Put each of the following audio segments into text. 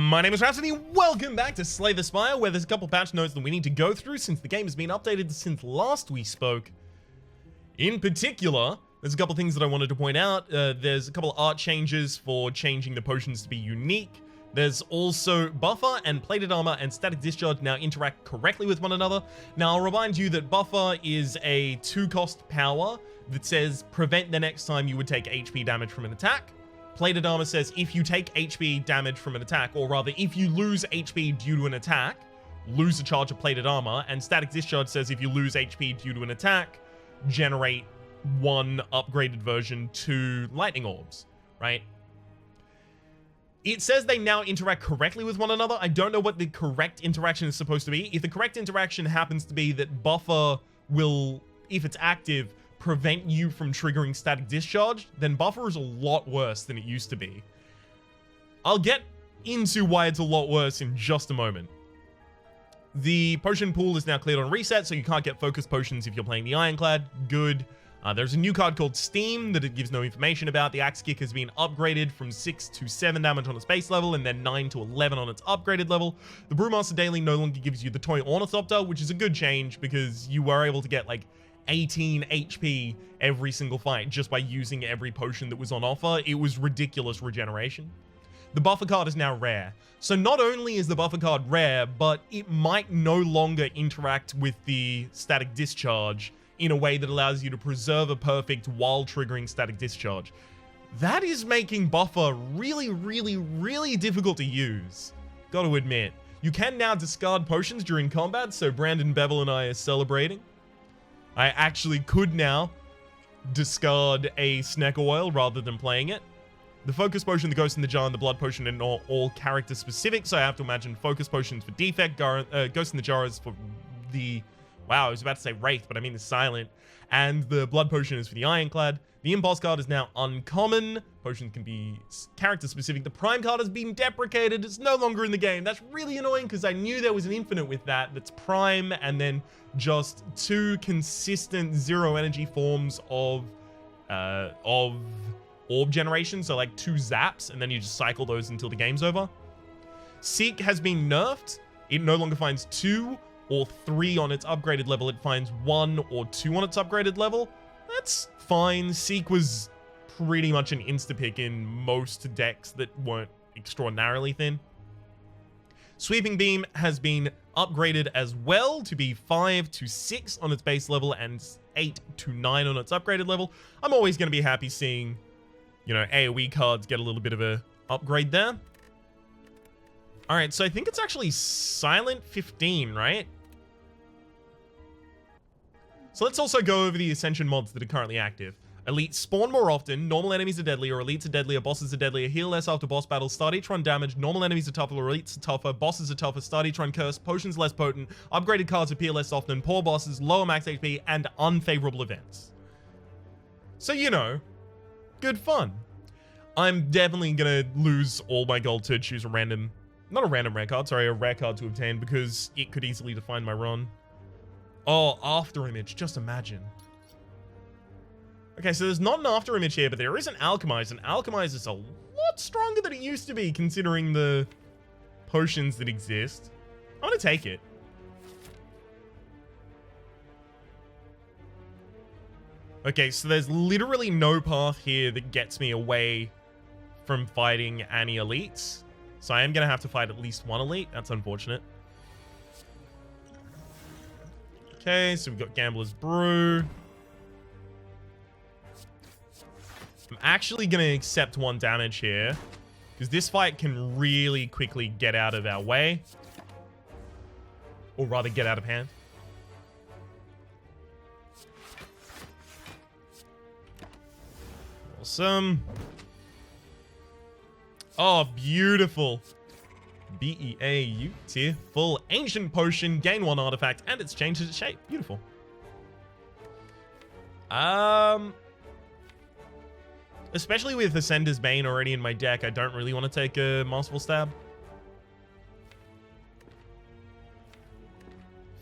My name is Rhapsody, welcome back to Slay the Spire, where there's a couple patch notes that we need to go through since the game has been updated since last we spoke. In particular, there's a couple things that I wanted to point out. There's a couple of art changes for changing the potions to be unique. There's also buffer and plated armor and static discharge now interact correctly with one another. Now, I'll remind you that buffer is a 2-cost power that says prevent the next time you would take HP damage from an attack. Plated armor says if you take HP damage from an attack, or rather if you lose HP due to an attack, lose a charge of plated armor. And static discharge says if you lose HP due to an attack, generate 1 upgraded version to lightning orbs, right? It says they now interact correctly with one another. I don't know what the correct interaction is supposed to be. If the correct interaction happens to be that buffer will, if it's active, prevent you from triggering static discharge, then buffer is a lot worse than it used to be. I'll get into why it's a lot worse in just a moment. The potion pool is now cleared on reset, so you can't get focus potions if you're playing the Ironclad. Good. There's a new card called Steam that it gives no information about. The Axe Kick has been upgraded from 6 to 7 damage on its base level, and then 9 to 11 on its upgraded level. The Brewmaster Daily no longer gives you the Toy Ornithopter, which is a good change because you were able to get like 18 HP every single fight just by using every potion that was on offer. It was ridiculous regeneration. The buffer card is now rare. So not only is the buffer card rare, but it might no longer interact with the static discharge in a way that allows you to preserve a perfect while triggering static discharge. That is making buffer really, really, really difficult to use. Gotta admit. You can now discard potions during combat, so Brandon, Bevel, and I are celebrating. I actually could now discard a Sneck Oil rather than playing it. The Focus Potion, the Ghost in the Jar, and the Blood Potion are not all character specific, so I have to imagine Focus Potions for Defect, Ghost in the Jar is for the... Wow, I was about to say Wraith, but I mean the Silent. And the Blood Potion is for the Ironclad. The Impulse card is now uncommon. Potions can be character specific. The Prime card has been deprecated. It's no longer in the game. That's really annoying because I knew there was an infinite with that. That's Prime and then just 2 consistent 0 energy forms of orb generation. So like 2 zaps and then you just cycle those until the game's over. Seek has been nerfed. It no longer finds 2 or 3 on its upgraded level. It finds 1 or 2 on its upgraded level. That's fine. Seek was pretty much an insta-pick in most decks that weren't extraordinarily thin. Sweeping Beam has been upgraded as well to be 5 to 6 on its base level and 8 to 9 on its upgraded level. I'm always going to be happy seeing, you know, AoE cards get a little bit of a upgrade there. Alright, so I think it's actually Silent 15, right? So let's also go over the Ascension mods that are currently active. Elites spawn more often, normal enemies are deadlier, elites are deadlier, bosses are deadlier, heal less after boss battles, start each run damage, normal enemies are tougher, elites are tougher, bosses are tougher, start each run curse, potions less potent, upgraded cards appear less often, poor bosses, lower max HP, and unfavorable events. So, you know, good fun. I'm definitely gonna lose all my gold to choose a random, not a random rare card, sorry, a rare card to obtain because it could easily define my run. Oh, after image, just imagine. Okay, so there's not an after image here, but there is an Alchemist, and Alchemist is a lot stronger than it used to be considering the potions that exist. I'm gonna take it. Okay, so there's literally no path here that gets me away from fighting any elites. So I am gonna have to fight at least one elite. That's unfortunate. Okay, so we've got Gambler's Brew. I'm actually going to accept 1 damage here, because this fight can really quickly get out of our way. Or rather, get out of hand. Awesome. Oh, beautiful. Beautiful. Ancient Potion, gain 1 artifact, and it's changed its shape. Beautiful. Especially with Ascender's Bane already in my deck, I don't really want to take a Masterful Stab.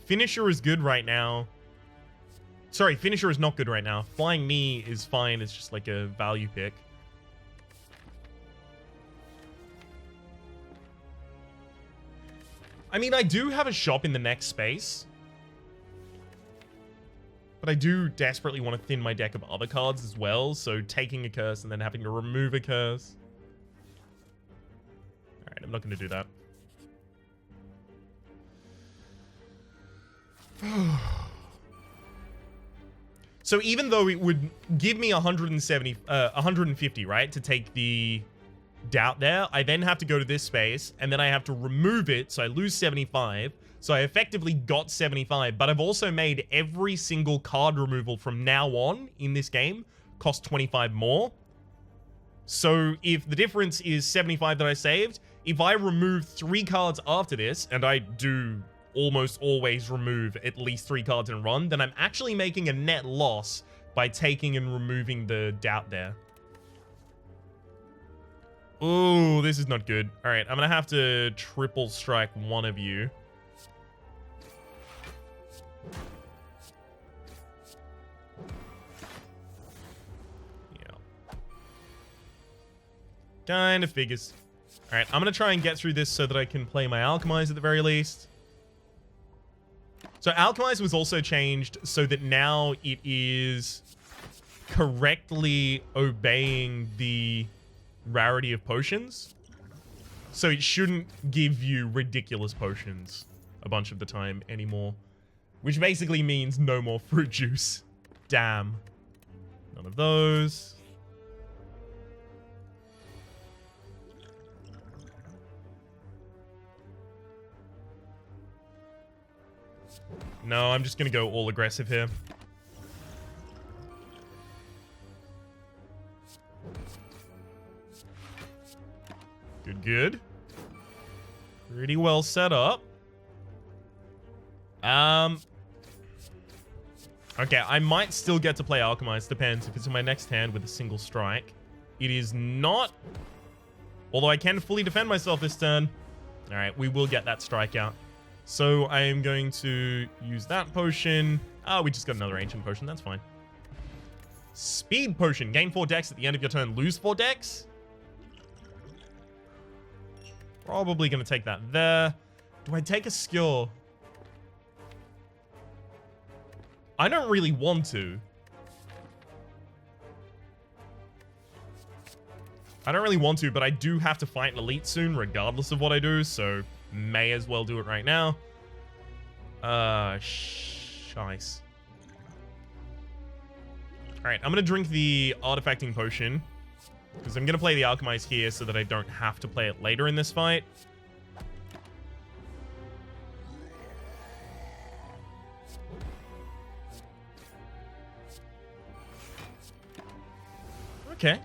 Finisher is good right now. Sorry, Finisher is not good right now. Flying Knee is fine. It's just like a value pick. I mean, I do have a shop in the next space. But I do desperately want to thin my deck of other cards as well. So taking a curse and then having to remove a curse. Alright, I'm not going to do that. So even though it would give me 150, right, to take the doubt there, I then have to go to this space, and then I have to remove it, so I lose 75. So I effectively got 75, but I've also made every single card removal from now on in this game cost 25 more. So if the difference is 75 that I saved, if I remove 3 cards after this, and I do almost always remove at least 3 cards in a run, then I'm actually making a net loss by taking and removing the doubt there. Ooh, this is not good. All right, I'm gonna have to triple strike one of you. Yeah. Kind of figures. All right, I'm gonna try and get through this so that I can play my Alchemize at the very least. So Alchemize was also changed so that now it is correctly obeying the rarity of potions. So it shouldn't give you ridiculous potions a bunch of the time anymore. Which basically means no more fruit juice. Damn. None of those. No, I'm just gonna go all aggressive here. Good, good. Pretty well set up. Okay, I might still get to play Alchemize. Depends if it's in my next hand with a single strike. It is not. Although I can fully defend myself this turn. Alright, we will get that strike out. So I am going to use that potion. Oh, we just got another ancient potion. That's fine. Speed potion. Gain 4 decks at the end of your turn. Lose 4 decks. Probably going to take that there. Do I take a skill? I don't really want to. I don't really want to, but I do have to fight an elite soon, regardless of what I do, so may as well do it right now. Shice. Alright, I'm going to drink the artifacting potion, because I'm going to play the Alchemize here so that I don't have to play it later in this fight. Okay.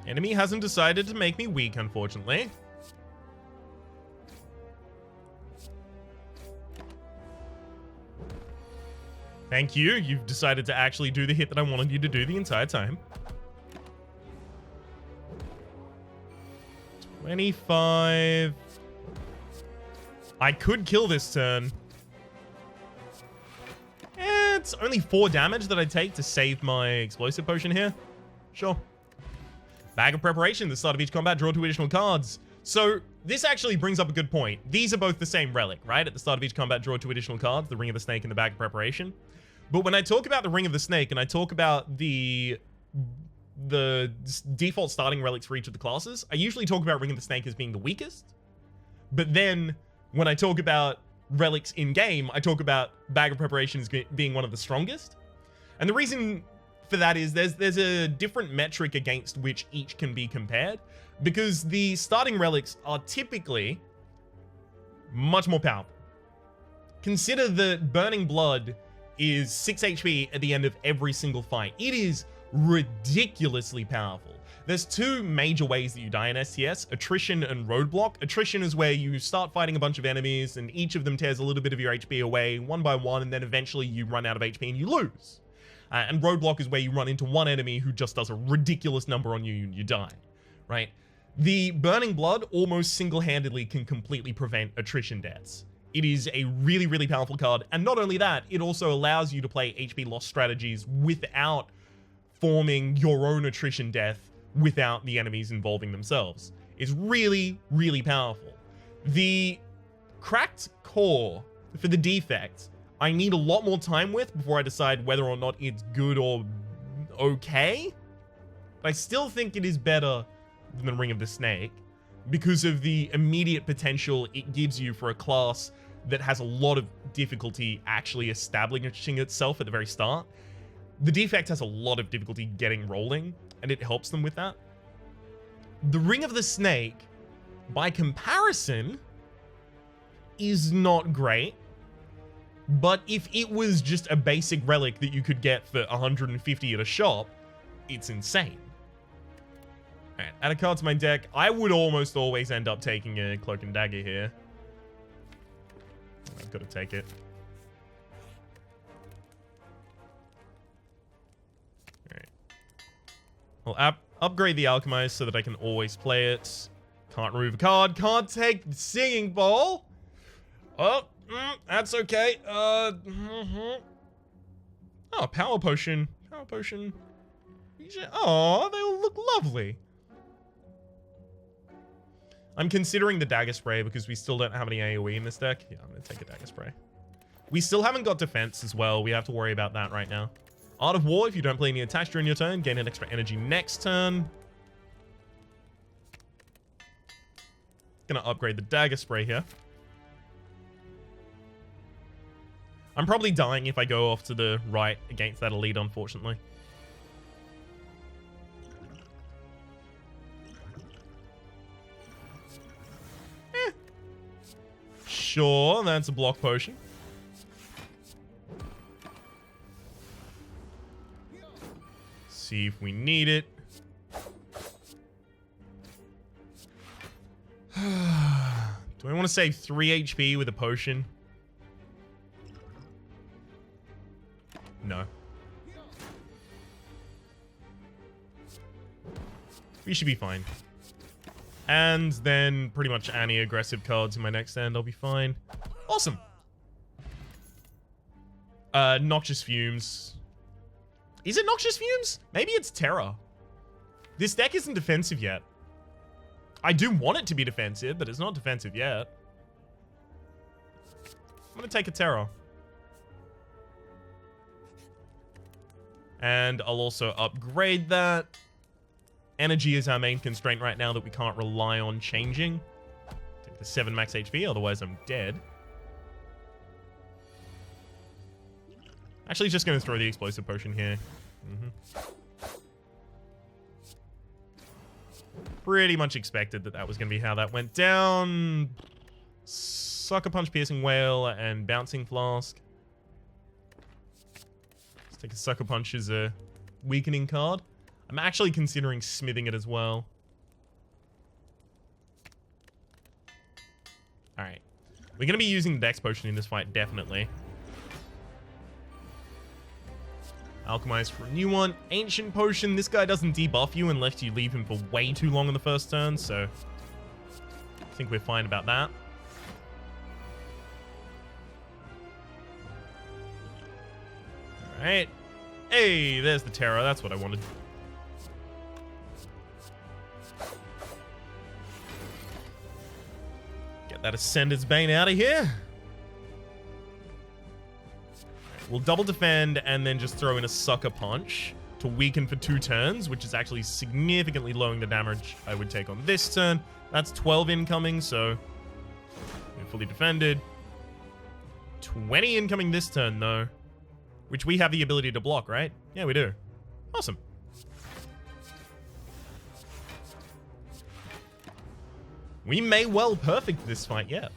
Enemy hasn't decided to make me weak, unfortunately. Thank you. You've decided to actually do the hit that I wanted you to do the entire time. 25. I could kill this turn. It's only 4 damage that I take to save my explosive potion here. Sure. Bag of Preparation. At the start of each combat, draw 2 additional cards. So this actually brings up a good point. These are both the same relic, right? At the start of each combat, draw 2 additional cards. The Ring of the Snake and the Bag of Preparation. But when I talk about the Ring of the Snake and I talk about the default starting relics for each of the classes, I usually talk about Ring of the Snake as being the weakest. But then when I talk about relics in game, I talk about Bag of Preparation as being one of the strongest. And the reason for that is there's a different metric against which each can be compared, because the starting relics are typically much more powerful. Consider that Burning Blood is 6 HP at the end of every single fight. It is ridiculously powerful. There's 2 major ways that you die in STS, attrition and roadblock. Attrition is where you start fighting a bunch of enemies and each of them tears a little bit of your HP away one by one, and then eventually you run out of HP and you lose. And roadblock is where you run into one enemy who just does a ridiculous number on you and you die, right? The Burning Blood almost single-handedly can completely prevent attrition deaths. It is a really, really powerful card. And not only that, it also allows you to play HP loss strategies without forming your own attrition death without the enemies involving themselves. It's really, really powerful. The cracked core for the defect, I need a lot more time with before I decide whether or not it's good or okay. But I still think it is better than the Ring of the Snake because of the immediate potential it gives you for a class that has a lot of difficulty actually establishing itself at the very start. The defect has a lot of difficulty getting rolling, and it helps them with that. The Ring of the Snake, by comparison, is not great. But if it was just a basic relic that you could get for 150 at a shop, it's insane. Alright, add a card to my deck. I would almost always end up taking a Cloak and Dagger here. I've got to take it. Alright. I'll upgrade the Alchemist so that I can always play it. Can't remove a card. Can't take the Singing Bowl. Oh, that's okay. Oh, Power Potion. Power Potion. Oh, they all look lovely. I'm considering the Dagger Spray because we still don't have any AoE in this deck. Yeah, I'm going to take a Dagger Spray. We still haven't got defense as well. We have to worry about that right now. Art of War, if you don't play any attacks during your turn, gain an extra energy next turn. Gonna upgrade the Dagger Spray here. I'm probably dying if I go off to the right against that elite, unfortunately. Sure, that's a block potion. See if we need it. Do I want to save 3 HP with a potion? No. We should be fine. And then pretty much any aggressive cards in my next hand, I'll be fine. Awesome. Noxious Fumes. Is it Noxious Fumes? Maybe it's Terror. This deck isn't defensive yet. I do want it to be defensive, but it's not defensive yet. I'm gonna take a Terror. And I'll also upgrade that. Energy is our main constraint right now that we can't rely on changing. Take the 7 max HP, otherwise I'm dead. Actually, just going to throw the explosive potion here. Pretty much expected that that was going to be how that went down. Sucker Punch, Piercing Wail, and Bouncing Flask. Let's take a Sucker Punch as a weakening card. I'm actually considering smithing it as well. Alright. We're going to be using the Dex Potion in this fight, definitely. Alchemize for a new one. Ancient Potion. This guy doesn't debuff you unless you leave him for way too long on the first turn, so I think we're fine about that. Alright. Hey, there's the Terror. That's what I wanted. Get that Ascender's Bane out of here. We'll double defend and then just throw in a Sucker Punch to weaken for 2 turns, which is actually significantly lowering the damage I would take on this turn. That's 12 incoming, so we're fully defended. 20 incoming this turn, though, which we have the ability to block, right? Yeah, we do. Awesome. We may well perfect this fight yet.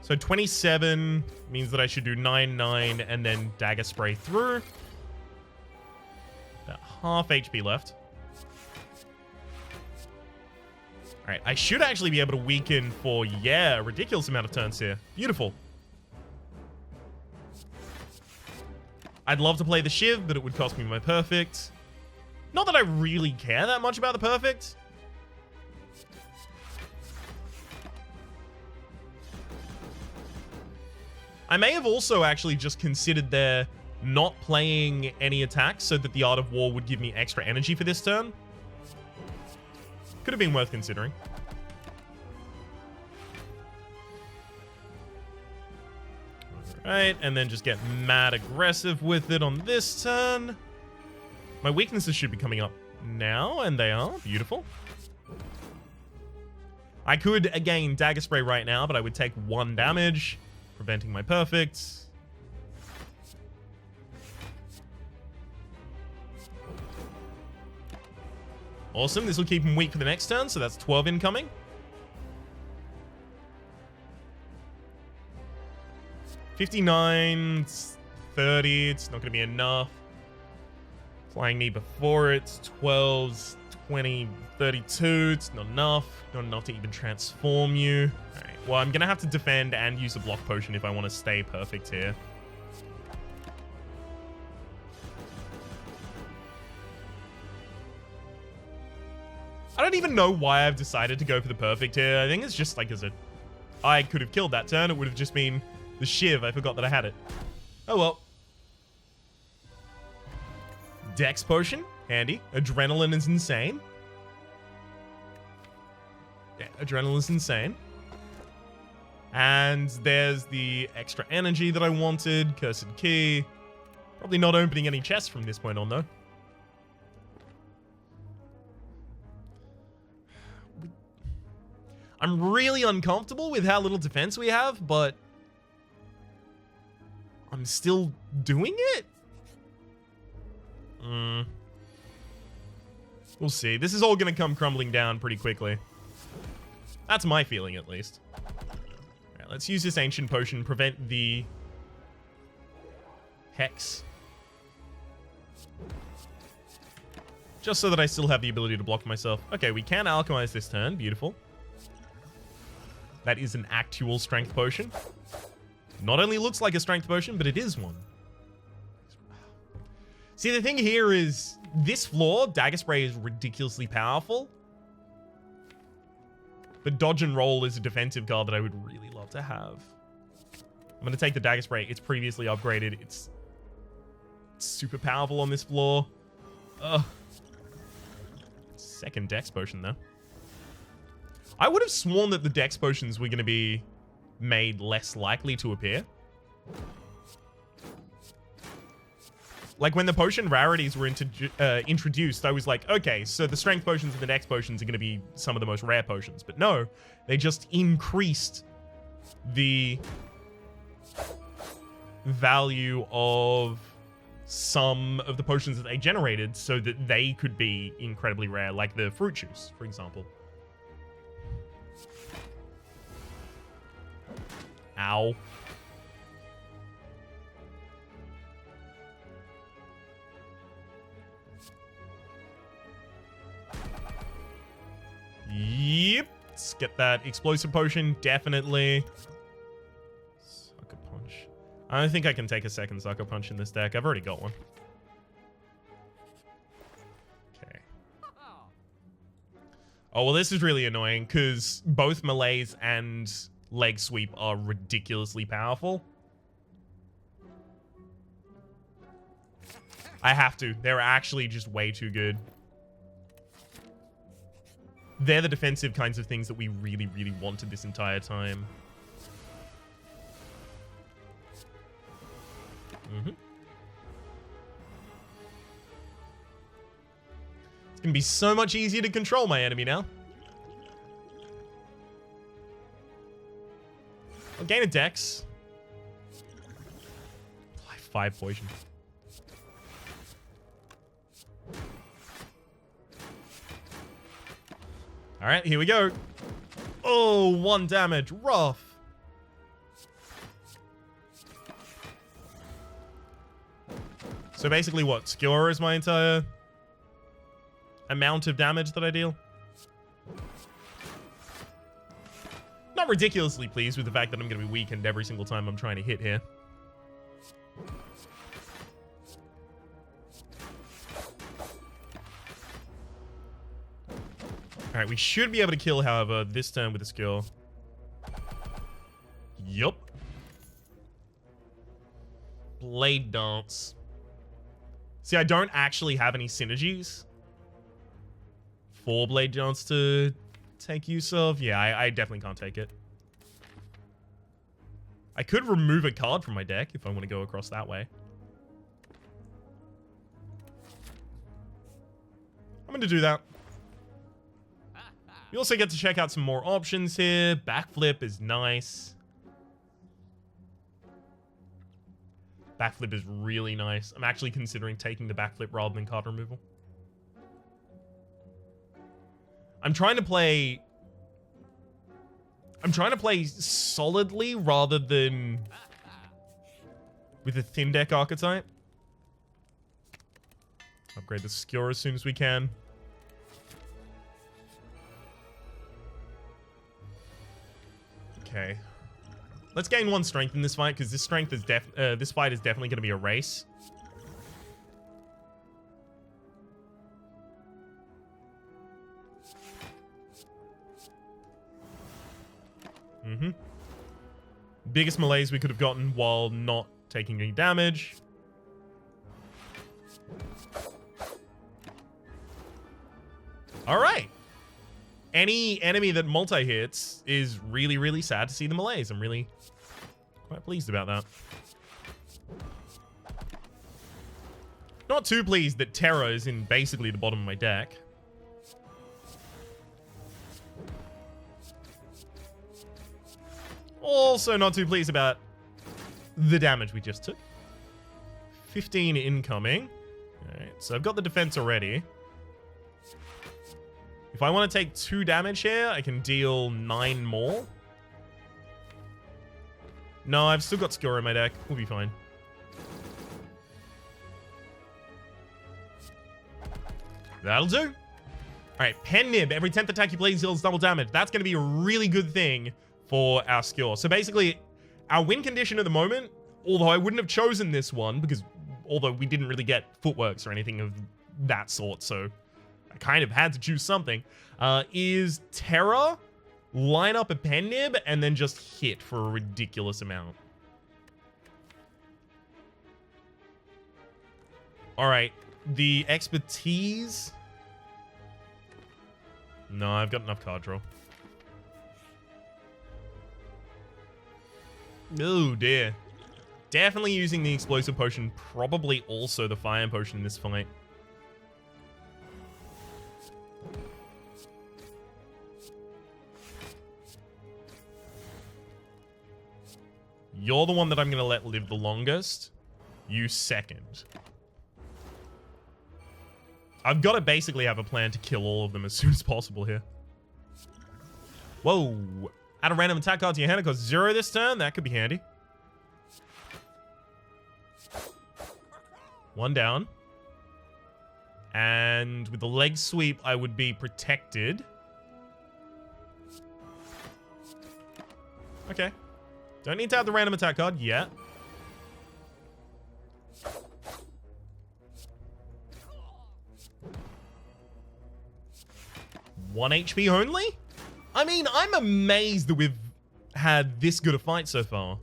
So 27 means that I should do 9, and then Dagger Spray through. About half HP left. Alright, I should actually be able to weaken for, yeah, a ridiculous amount of turns here. Beautiful. I'd love to play the Shiv, but it would cost me my perfect. Not that I really care that much about the perfect. I may have also actually just considered there not playing any attacks so that the Art of War would give me extra energy for this turn. Could have been worth considering. Alright, and then just get mad aggressive with it on this turn. My weaknesses should be coming up now, and they are. Beautiful. I could, again, Dagger Spray right now, but I would take 1 damage, preventing my perfects. Awesome, this will keep him weak for the next turn, so that's 12 incoming. $59, $30, it's not going to be enough. Flying me before it's 12, 20, 32, it's not enough. Not enough to even transform you. Alright, well, I'm going to have to defend and use a block potion if I want to stay perfect here. I don't even know why I've decided to go for the perfect here. I think it's just like I could have killed that turn. It would have just been the shiv. I forgot that I had it. Oh well. Dex potion. Handy. Adrenaline is insane. Yeah, adrenaline is insane. And there's the extra energy that I wanted. Cursed key. Probably not opening any chests from this point on, though. I'm really uncomfortable with how little defense we have, but I'm still doing it? We'll see. This is all going to come crumbling down pretty quickly. That's my feeling, at least. Alright, let's use this Ancient Potion, prevent the Hex. Just so that I still have the ability to block myself. Okay, we can alchemize this turn. Beautiful. That is an actual strength potion. Not only looks like a strength potion, but it is one. See, the thing here is, this floor, Dagger Spray is ridiculously powerful. But Dodge and Roll is a defensive card that I would really love to have. I'm going to take the Dagger Spray. It's previously upgraded. It's super powerful on this floor. Ugh. Second Dex Potion, though. I would have sworn that the Dex Potions were going to be made less likely to appear. Like, when the potion rarities were introduced, I was like, okay, so the Strength Potions and the Dex Potions are going to be some of the most rare potions. But no, they just increased the value of some of the potions that they generated so that they could be incredibly rare, like the Fruit Juice, for example. Ow. Yep. Let's get that explosive potion. Definitely. Sucker Punch. I don't think I can take a second Sucker Punch in this deck. I've already got one. Okay. Oh, well, this is really annoying because both Malaise and Leg Sweep are ridiculously powerful. I have to. They're actually just way too good. They're the defensive kinds of things that we really, really wanted this entire time. It's going to be so much easier to control my enemy now. I'll gain a Dex. 5 poison. Alright, here we go. Oh, 1 damage. Rough. So basically what? Skewer is my entire amount of damage that I deal? Not ridiculously pleased with the fact that I'm going to be weakened every single time I'm trying to hit here. Alright, we should be able to kill, however, this turn with a skill. Yup. Blade Dance. See, I don't actually have any synergies 4-blade dance to take use of. Yeah, I definitely can't take it. I could remove a card from my deck if I want to go across that way. I'm going to do that. You also get to check out some more options here. Backflip is nice. Backflip is really nice. I'm actually considering taking the backflip rather than card removal. I'm trying to play solidly rather than with a thin deck archetype. Upgrade the Skewer as soon as we can. Okay. Let's gain 1 strength in this fight, because this fight is definitely going to be a race. Biggest malaise we could have gotten while not taking any damage. Alright. Any enemy that multi-hits is really, really sad to see the malaise. I'm really quite pleased about that. Not too pleased that Terra is in basically the bottom of my deck. Also not too pleased about the damage we just took. 15 incoming. Alright, so I've got the defense already. If I want to take 2 damage here, I can deal 9 more. No, I've still got Skewer in my deck. We'll be fine. That'll do. Alright, Pen Nib. Every 10th attack you play deals double damage. That's going to be a really good thing for our Skewer. So basically, our win condition at the moment, although I wouldn't have chosen this one, because although we didn't really get footworks or anything of that sort, so I kind of had to choose something, is Terra, line up a Pen Nib, and then just hit for a ridiculous amount. Alright, the expertise. No, I've got enough card draw. Oh dear. Definitely using the explosive potion, probably also the fire potion in this fight. You're the one that I'm going to let live the longest. You second. I've got to basically have a plan to kill all of them as soon as possible here. Whoa. Add a random attack card to your hand. It costs 0 this turn. That could be handy. 1 down. And with the leg sweep, I would be protected. Okay. Don't need to have the random attack card yet. One HP only? I mean, I'm amazed that we've had this good a fight so far.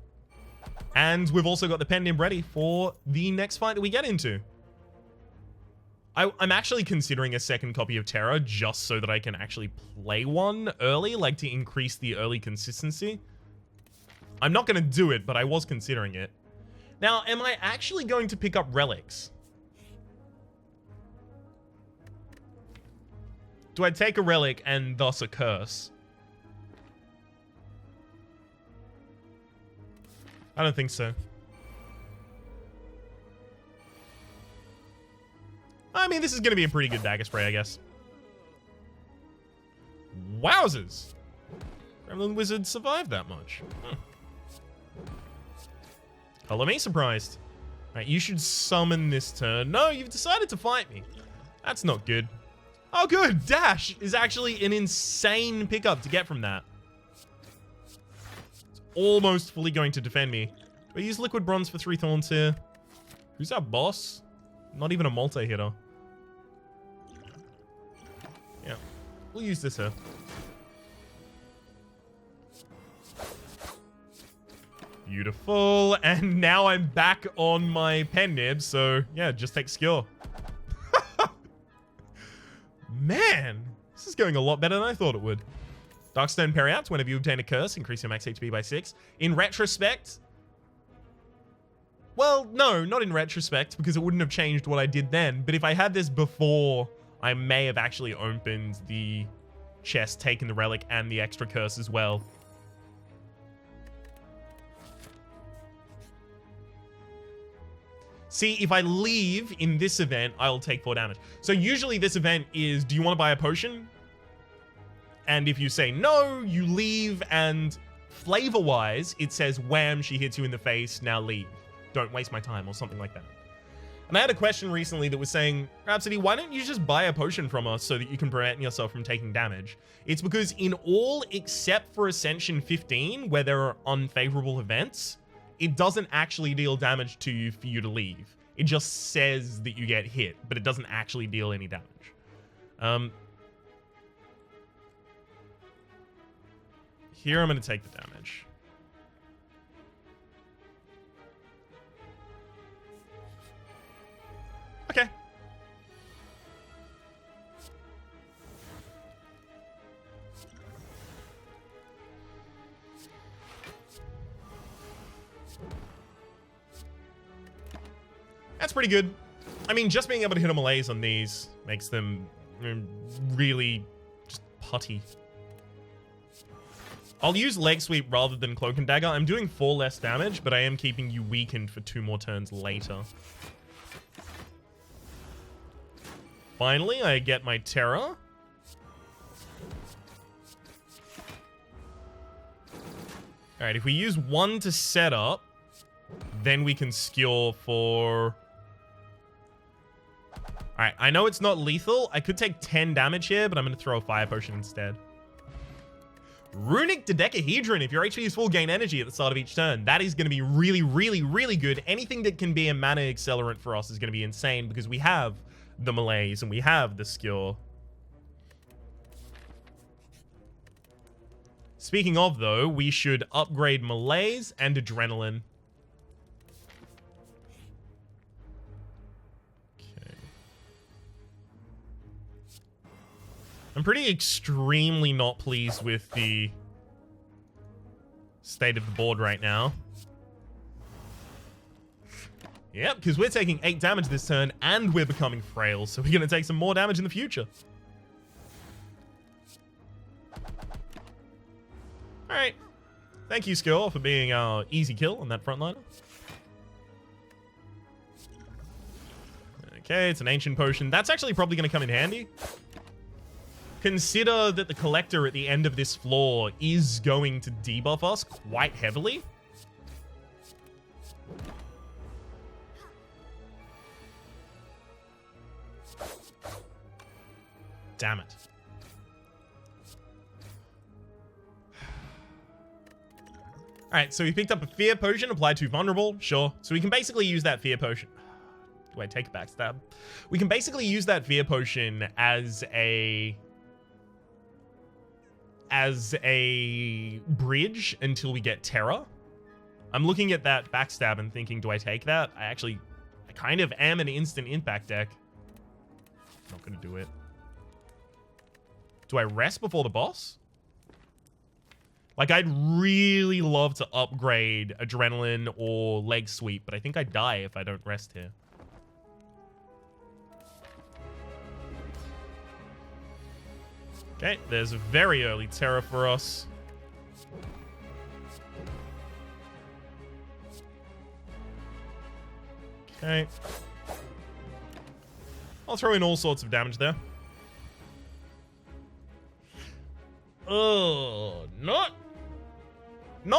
And we've also got the Pen Nib ready for the next fight that we get into. I'm actually considering a second copy of Terra just so that I can actually play one early, like to increase the early consistency. I'm not going to do it, but I was considering it. Now, am I actually going to pick up relics? Do I take a relic and thus a curse? I don't think so. I mean, this is going to be a pretty good dagger spray, I guess. Wowzers! Gremlin Wizard survived that much. Color me surprised. Alright, you should summon this turn. No, you've decided to fight me. That's not good. Oh, good. Dash is actually an insane pickup to get from that. It's almost fully going to defend me. Do I use Liquid Bronze for 3 Thorns here? Who's our boss? Not even a multi-hitter. Yeah. We'll use this here. Beautiful. And now I'm back on my Pen Nib, so yeah, just take skill. Man, This is going a lot better than I thought it would. Darkstone Periapts, whenever you obtain a curse, increase your max HP by 6. In retrospect... Well, no, not in retrospect, because it wouldn't have changed what I did then. But if I had this before, I may have actually opened the chest, taken the relic, and the extra curse as well. See, if I leave in this event, I'll take 4 damage. So usually this event is, do you want to buy a potion? And if you say no, you leave, and flavor-wise, it says, wham, she hits you in the face, now leave. Don't waste my time, or something like that. And I had a question recently that was saying, Rhapsody, why don't you just buy a potion from us so that you can prevent yourself from taking damage? It's because in all except for Ascension 15, where there are unfavorable events, it doesn't actually deal damage to you for you to leave. It just says that you get hit, but it doesn't actually deal any damage. Here I'm going to take the damage. Okay. That's pretty good. I mean, just being able to hit a malaise on these makes them really just putty. I'll use leg sweep rather than cloak and dagger. I'm doing 4 less damage, but I am keeping you weakened for 2 more turns later. Finally, I get my Terror. Alright, if we use 1 to set up, then we can skill for... Alright, I know it's not lethal. I could take 10 damage here, but I'm going to throw a fire potion instead. Runic Dodecahedron. If your HP is full, gain energy at the start of each turn. That is going to be really, really, really good. Anything that can be a mana accelerant for us is going to be insane because we have the malaise and we have the skill. Speaking of, though, we should upgrade malaise and adrenaline. Okay. I'm pretty extremely not pleased with the state of the board right now. Yep, because we're taking 8 damage this turn, and we're becoming frail, so we're going to take some more damage in the future. Alright. Thank you, Skull, for being our easy kill on that frontliner. Okay, it's an ancient potion. That's actually probably going to come in handy. Consider that the collector at the end of this floor is going to debuff us quite heavily. Damn it. Alright, so we picked up a fear potion, applied to vulnerable, sure. So we can basically use that fear potion. Do I take a backstab? We can basically use that fear potion as a bridge until we get terror. I'm looking at that backstab and thinking, do I take that? I kind of am an instant impact deck. Not gonna do it. Do I rest before the boss? Like, I'd really love to upgrade adrenaline or leg sweep, but I think I'd die if I don't rest here. Okay, there's a very early terror for us. Okay. I'll throw in all sorts of damage there. Oh, not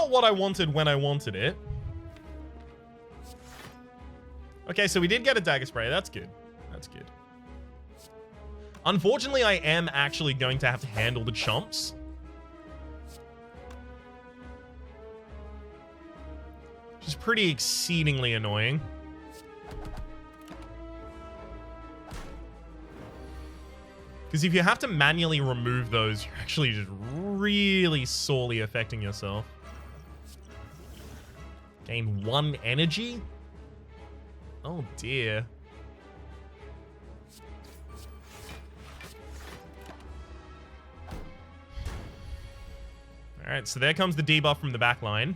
what I wanted when I wanted it. Okay, so we did get a dagger spray. That's good. That's good. Unfortunately, I am actually going to have to handle the chumps. Which is pretty exceedingly annoying. Because if you have to manually remove those, you're actually just really sorely affecting yourself. Gain 1 energy? Oh dear. Alright, so there comes the debuff from the back line.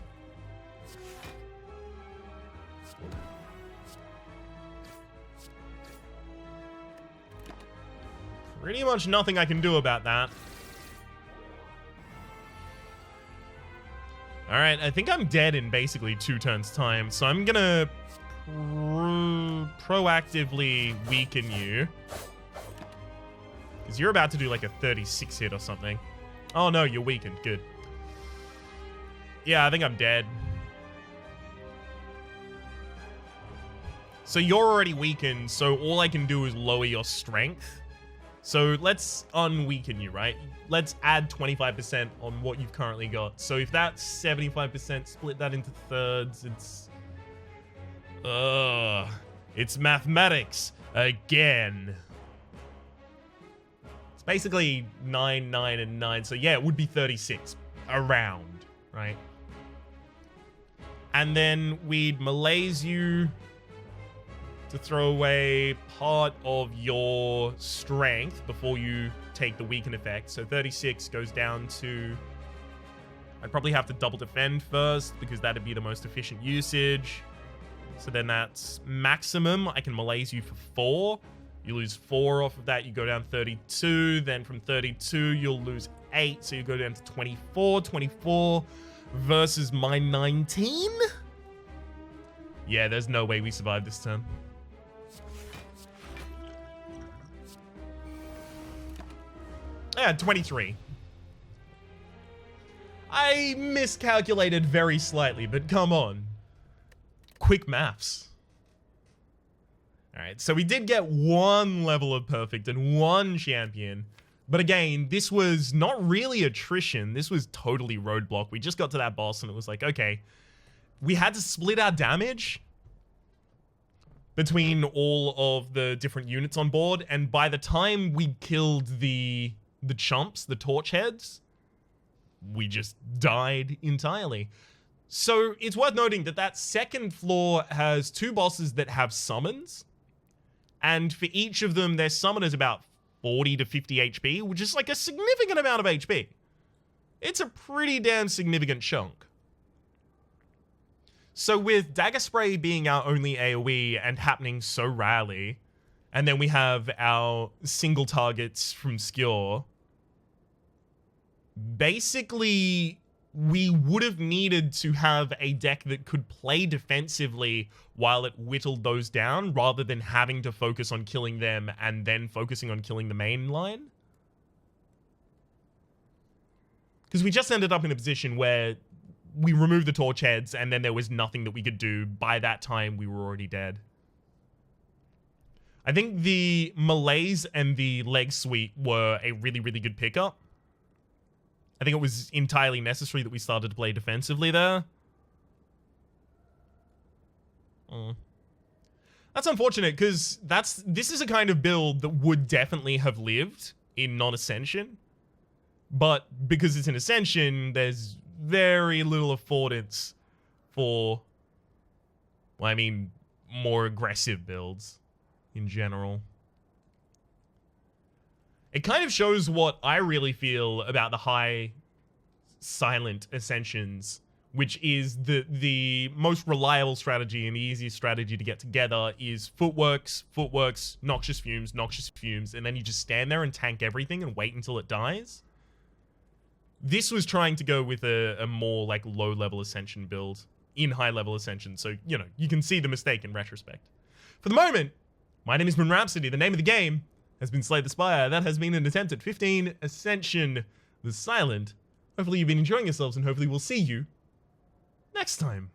Pretty much nothing I can do about that. Alright, I think I'm dead in basically 2 turns' time, so I'm gonna proactively weaken you. Because you're about to do like a 36 hit or something. Oh no, you're weakened. Good. Yeah, I think I'm dead. So you're already weakened, so all I can do is lower your strength. So let's unweaken you, right? Let's add 25% on what you've currently got. So if that's 75%, split that into thirds, it's mathematics again. It's basically 9, 9, and 9. So yeah, it would be 36 around, right? And then we'd malaise you to throw away part of your strength before you take the weaken effect. So 36 goes down to... I'd probably have to double defend first because that'd be the most efficient usage. So then that's maximum. I can malaise you for 4. You lose 4 off of that. You go down 32. Then from 32, you'll lose 8. So you go down to 24. 24 versus my 19? Yeah, there's no way we survive this turn. Yeah, 23. I miscalculated very slightly, but come on. Quick maths. Alright, so we did get 1 level of perfect and 1 champion. But again, this was not really attrition. This was totally roadblock. We just got to that boss and it was like, okay, we had to split our damage between all of the different units on board. And by the time we killed the chumps, the torch heads, we just died entirely. So it's worth noting that that second floor has 2 bosses that have summons. And for each of them, their summon is about 40 to 50 HP, which is like a significant amount of HP. It's a pretty damn significant chunk. So with Dagger Spray being our only AoE and happening so rarely, and then we have our single targets from Skewer, basically we would have needed to have a deck that could play defensively while it whittled those down, rather than having to focus on killing them and then focusing on killing the main line. Because we just ended up in a position where we removed the torch heads and then there was nothing that we could do. By that time, we were already dead. I think the malaise and the leg sweep were a really, really good pickup. I think it was entirely necessary that we started to play defensively there. That's unfortunate, because this is a kind of build that would definitely have lived in non-Ascension. But because it's an Ascension, there's very little affordance for, well, I mean, more aggressive builds in general. It kind of shows what I really feel about the high silent Ascensions, which is the most reliable strategy and the easiest strategy to get together is footworks, noxious fumes, and then you just stand there and tank everything and wait until it dies. This was trying to go with a more like low-level Ascension build in high-level Ascension, so, you know, you can see the mistake in retrospect. For the moment, my name is Rhapsody. The name of the game has been Slay the Spire. That has been an attempt at 15 Ascension the Silent. Hopefully you've been enjoying yourselves, and hopefully we'll see you next time.